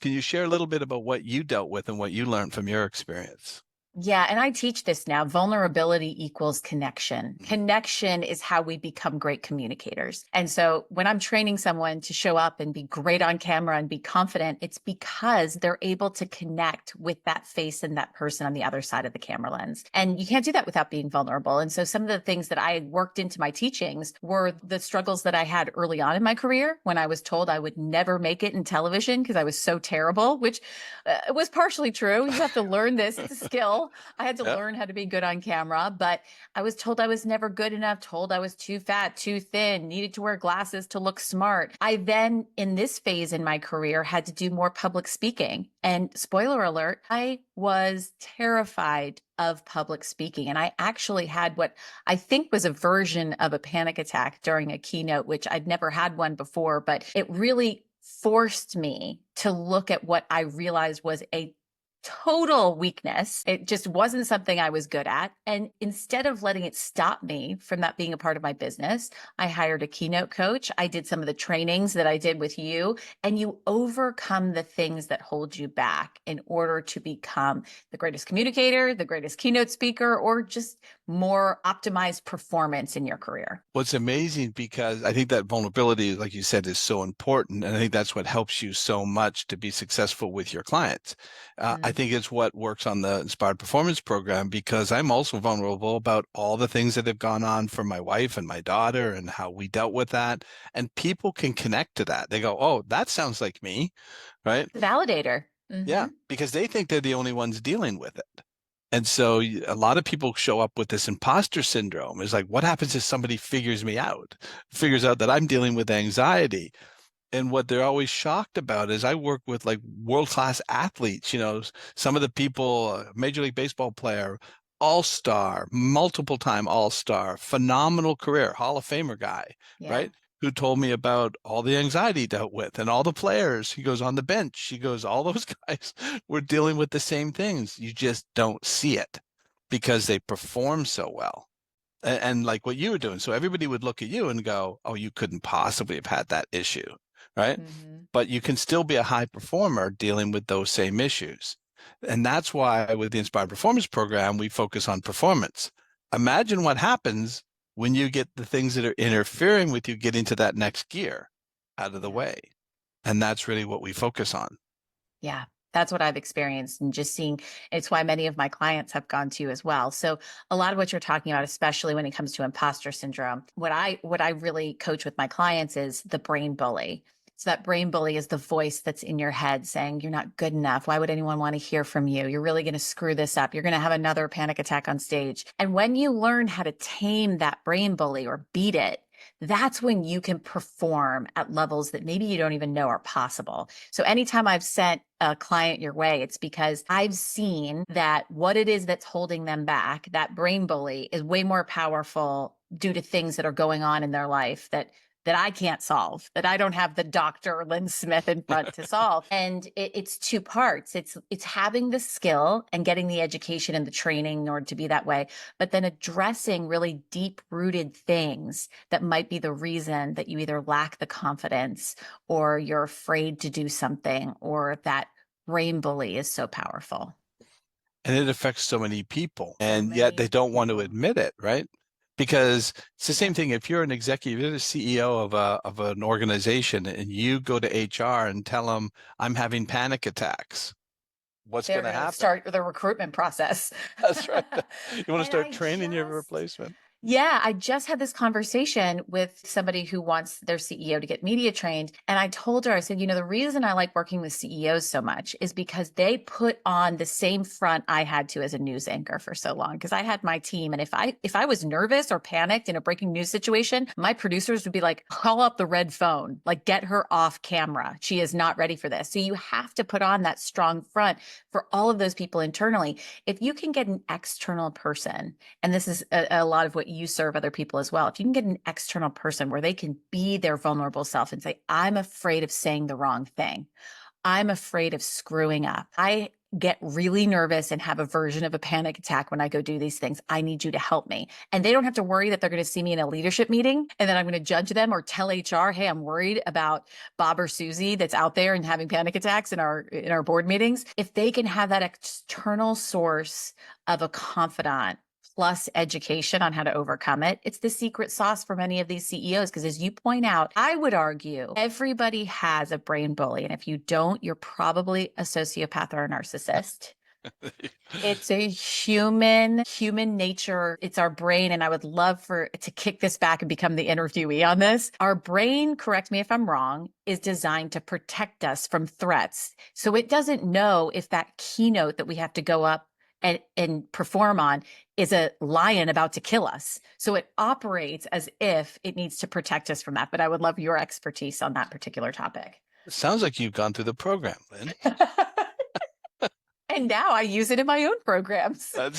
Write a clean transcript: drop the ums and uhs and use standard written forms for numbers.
Can you share a little bit about what you dealt with and what you learned from your experience? Yeah, and I teach this now. Vulnerability equals connection. Mhm. Connection is how we become great communicators. And so when I'm training someone to show up and be great on camera and be confident, it's because they're able to connect with that face and that person on the other side of the camera lens. And you can't do that without being vulnerable. And so some of the things that I worked into my teachings were the struggles that I had early on in my career when I was told I would never make it in television because I was so terrible, which was partially true. You have to learn this. It's a skill. I had to Yeah. learn how to be good on camera, but I was told I was never good enough, told I was too fat, too thin, needed to wear glasses to look smart. I then, in this phase in my career, had to do more public speaking. And spoiler alert, I was terrified of public speaking. And I actually had what I think was a version of a panic attack during a keynote, which I'd never had one before, but it really forced me to look at what I realized was a total weakness. It just wasn't something I was good at. And instead of letting it stop me from that being a part of my business, I hired a keynote coach. I did some of the trainings that I did with you, and you overcome the things that hold you back in order to become the greatest communicator, the greatest keynote speaker, or just more optimized performance in your career. What's amazing, because I think that vulnerability, like you said, is so important. And I think that's what helps you so much to be successful with your clients. I think it's what works on the Inspired Performance program, because I'm also vulnerable about all the things that have gone on for my wife and my daughter and how we dealt with that. And people can connect to that. They go, oh, that sounds like me, right? The validator. Yeah, because they think they're the only ones dealing with it. And so a lot of people show up with this imposter syndrome. It's like, what happens if somebody figures out that I'm dealing with anxiety? And what they're always shocked about is I work with like world-class athletes, some of the people, Major League Baseball player, all-star, multiple time all-star, phenomenal career, Hall of Famer guy, Yeah. right? Who told me about all the anxiety he dealt with and all the players. He goes on the bench. He goes, all those guys were dealing with the same things. You just don't see it because they perform so well. And like what you were doing. So everybody would look at you and go, oh, you couldn't possibly have had that issue, right? hmm But you can still be a high performer dealing with those same issues. And that's why with the Inspired Performance program, we focus on performance. Imagine what happens when you get the things that are interfering with you getting to that next gear out of the Yeah. way. And that's really what we focus on. Yeah, that's what I've experienced and just seeing it's why many of my clients have gone to as well. So a lot of what you're talking about, especially when it comes to imposter syndrome, what I really coach with my clients is the brain bully. So that brain bully is the voice that's in your head saying, you're not good enough. Why would anyone want to hear from you? You're really going to screw this up. You're going to have another panic attack on stage. And when you learn how to tame that brain bully or beat it, that's when you can perform at levels that maybe you don't even know are possible. So anytime I've sent a client your way, it's because I've seen that what it is that's holding them back, that brain bully, is way more powerful due to things that are going on in their life that I can't solve, that I don't have the Dr. Lynn Smith in front to solve. And it's two parts. It's having the skill and getting the education and the training in order to be that way, but then addressing really deep rooted things that might be the reason that you either lack the confidence or you're afraid to do something or that brain bully is so powerful. And it affects so many people, So and yet they many don't want to people. admit it, right? Because it's the Yeah. same thing. If you're an executive, you're the CEO of an organization, and you go to HR and tell them, I'm having panic attacks, what's They're going to going to happen? start the recruitment process. That's right. You want to And start training your replacement? yeah, I just had this conversation with somebody who wants their CEO to get media trained. And I told her, I said, the reason I like working with CEOs so much is because they put on the same front I had to as a news anchor for so long. Because I had my team. And if I was nervous or panicked in a breaking news situation, my producers would be like, call up the red phone, like get her off camera. She is not ready for this. So you have to put on that strong front for all of those people internally. If you can get an external person, and this is a lot of what you serve other people as well. If you can get an external person where they can be their vulnerable self and say, I'm afraid of saying the wrong thing. I'm afraid of screwing up. I get really nervous and have a version of a panic attack when I go do these things. I need you to help me. And they don't have to worry that they're going to see me in a leadership meeting and then I'm going to judge them or tell HR, hey, I'm worried about Bob or Susie that's out there and having panic attacks in our board meetings. If they can have that external source of a confidant plus education on how to overcome it, it's the secret sauce for many of these CEOs. Because as you point out, I would argue everybody has a brain bully. And if you don't, you're probably a sociopath or a narcissist. It's a human nature. It's our brain. And I would love to kick this back and become the interviewee on this. Our brain, correct me if I'm wrong, is designed to protect us from threats. So it doesn't know if that keynote that we have to go up and perform on is a lion about to kill us. So it operates as if it needs to protect us from that. But I would love your expertise on that particular topic. It sounds like you've gone through the program, Lynn. And now I use it in my own programs. That's